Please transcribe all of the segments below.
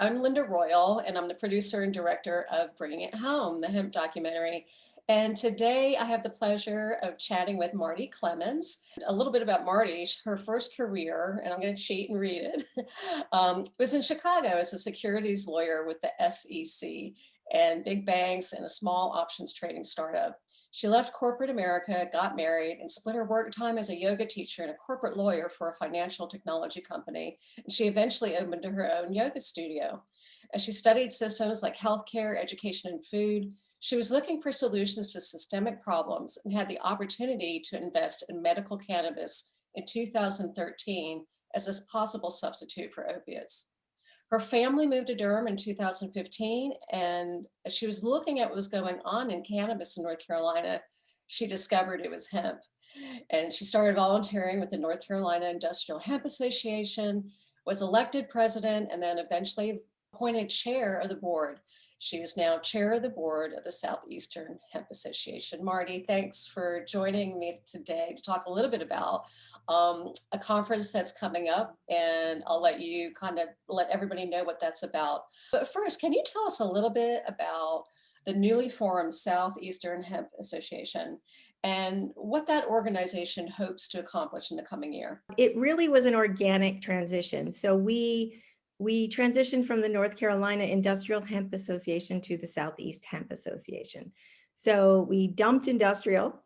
I'm Linda Royal, and I'm the producer and director of Bringing It Home, the hemp documentary. And today I have the pleasure of chatting with Marty Clemons. A little bit about Marty. Her first career, and I'm going to cheat and read it, was in Chicago as a securities lawyer with the SEC and big banks and a small options trading startup. She left corporate America, got married, and split her work time as a yoga teacher and a corporate lawyer for a financial technology company. She eventually opened her own yoga studio. As she studied systems like healthcare, education, and food, she was looking for solutions to systemic problems and had the opportunity to invest in medical cannabis in 2013 as a possible substitute for opiates. Her family moved to Durham in 2015, and as she was looking at what was going on in cannabis in North Carolina, she discovered it was hemp. And she started volunteering with the North Carolina Industrial Hemp Association, was elected president, and then eventually appointed chair of the board. She is now chair of the board of the Southeastern Hemp Association. Marty, thanks for joining me today to talk a little bit about a conference that's coming up, and I'll let you kind of let everybody know what that's about. But first, can you tell us a little bit about the newly formed Southeastern Hemp Association and what that organization hopes to accomplish in the coming year? It really was an organic transition. So we transitioned from the North Carolina Industrial Hemp Association to the Southeast Hemp Association. So we dumped industrial,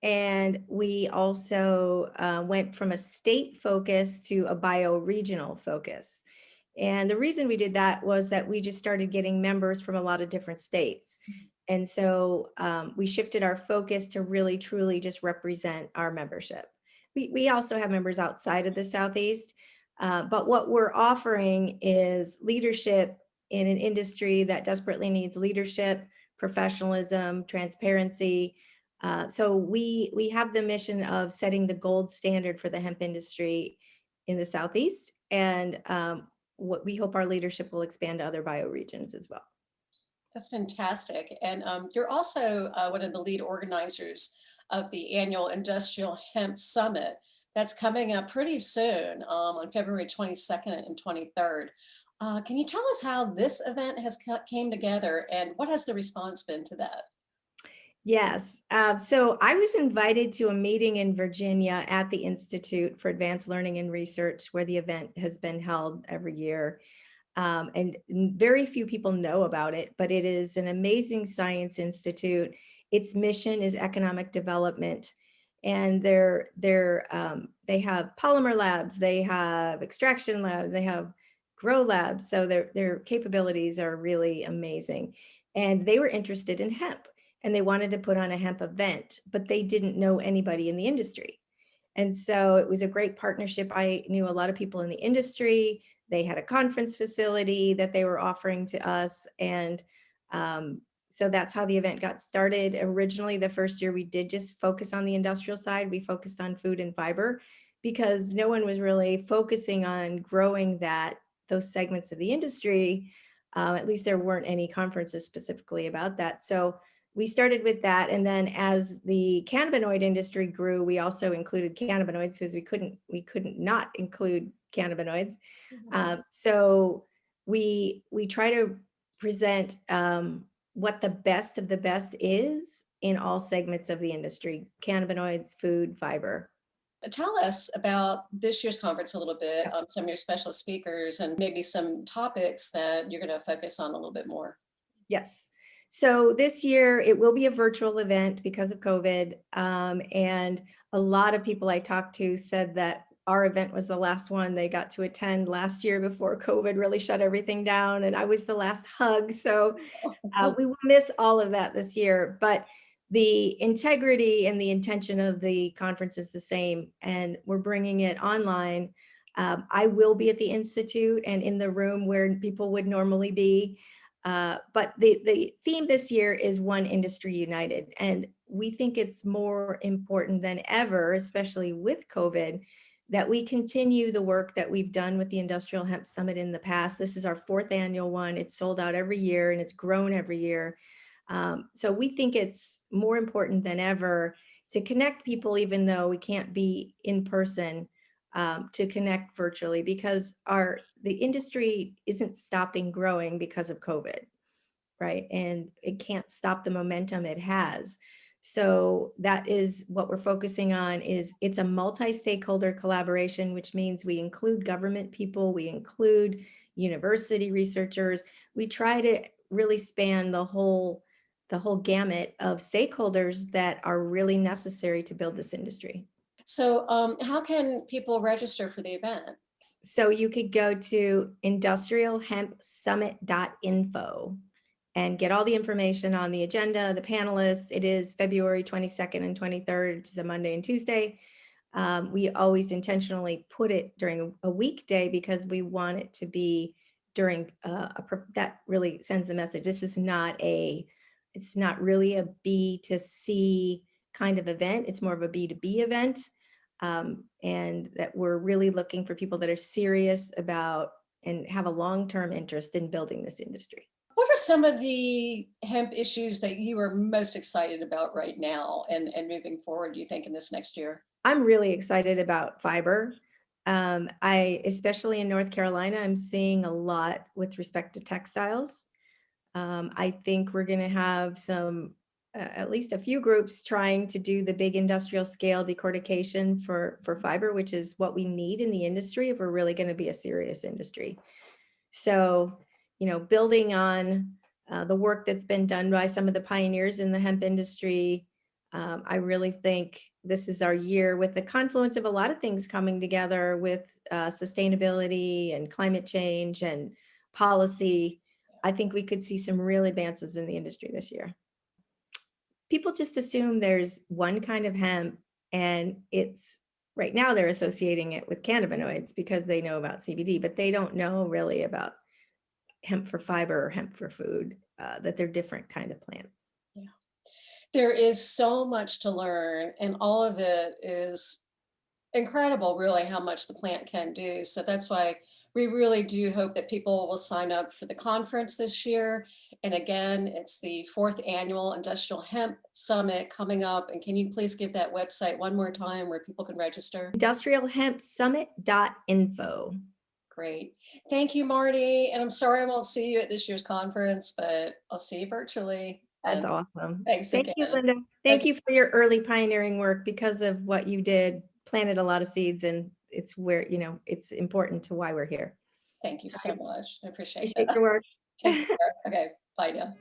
and we also went from a state focus to a bioregional focus. And the reason we did that was that we just started getting members from a lot of different states. And so we shifted our focus to really truly just represent our membership. We also have members outside of the Southeast, but what we're offering is leadership in an industry that desperately needs leadership, professionalism, transparency. So we have the mission of setting the gold standard for the hemp industry in the Southeast, and what we hope our leadership will expand to other bioregions as well. That's fantastic. And you're also one of the lead organizers of the annual Industrial Hemp Summit that's coming up pretty soon on February 22nd and 23rd. Can you tell us how this event has came together and what has the response been to that? Yes. So I was invited to a meeting in Virginia at the Institute for Advanced Learning and Research, where the event has been held every year. And very few people know about it, but it is an amazing science institute. Its mission is economic development, and they have polymer labs, they have extraction labs, they have grow labs. So their capabilities are really amazing. And they were interested in hemp, and they wanted to put on a hemp event, but they didn't know anybody in the industry. And so it was a great partnership. I knew a lot of people in the industry. They had a conference facility that they were offering to us. And so that's how the event got started. Originally, the first year we did just focus on the industrial side. We focused on food and fiber because no one was really focusing on growing those segments of the industry. At least there weren't any conferences specifically about that. So we started with that, and then as the cannabinoid industry grew, we also included cannabinoids because we couldn't not include cannabinoids. So we try to present what the best of the best is in all segments of the industry: cannabinoids, food, fiber. Tell us about this year's conference a little bit, some of your specialist speakers, and maybe some topics that you're going to focus on a little bit more. Yes. So this year it will be a virtual event because of COVID. And a lot of people I talked to said that our event was the last one they got to attend last year before COVID really shut everything down. And I was the last hug. So we will miss all of that this year. But the integrity and the intention of the conference is the same. And we're bringing it online. I will be at the Institute and in the room where people would normally be. But the theme this year is One Industry United. And we think it's more important than ever, especially with COVID, that we continue the work that we've done with the Industrial Hemp Summit in the past. This is our 4th annual one. It's sold out every year and it's grown every year. So we think it's more important than ever to connect people, even though we can't be in person, to connect virtually because the industry isn't stopping growing because of COVID, right? And it can't stop the momentum it has. So that is what we're focusing on. Is it's a multi-stakeholder collaboration, which means we include government people, we include university researchers. We try to really span the whole gamut of stakeholders that are really necessary to build this industry. So, how can people register for the event? So you could go to industrialhempsummit.info and get all the information on the agenda, the panelists. It is February 22nd and 23rd, which is a Monday and Tuesday. We always intentionally put it during a weekday because we want it to be during that really sends a message. It's not really a B to C kind of event. It's more of a B to B event. And that we're really looking for people that are serious about and have a long-term interest in building this industry. What are some of the hemp issues that you are most excited about right now and moving forward, do you think, in this next year? I'm really excited about fiber. Especially in North Carolina, I'm seeing a lot with respect to textiles. I think we're going to have at least a few groups trying to do the big industrial scale decortication for fiber, which is what we need in the industry if we're really going to be a serious industry. So, building on the work that's been done by some of the pioneers in the hemp industry, I really think this is our year with the confluence of a lot of things coming together with sustainability and climate change and policy. I think we could see some real advances in the industry this year. People just assume there's one kind of hemp, and it's right now they're associating it with cannabinoids because they know about CBD, but they don't know really about hemp for fiber or hemp for food, that they're different kind of plants. Yeah. There is so much to learn, and all of it is incredible, really, how much the plant can do. So that's why we really do hope that people will sign up for the conference this year. And again, it's the fourth annual Industrial Hemp Summit coming up. And can you please give that website one more time where people can register? Industrialhempsummit.info. Great. Thank you, Marty. And I'm sorry I won't see you at this year's conference, but I'll see you virtually. That's And awesome. thanks Thank you, again. Linda. Thank Okay. you for your early pioneering work. Because of what you did, planted a lot of seeds, and it's where, it's important to why we're here. Thank you So so I much. I appreciate appreciate that. your work. Take care. Okay. Bye now.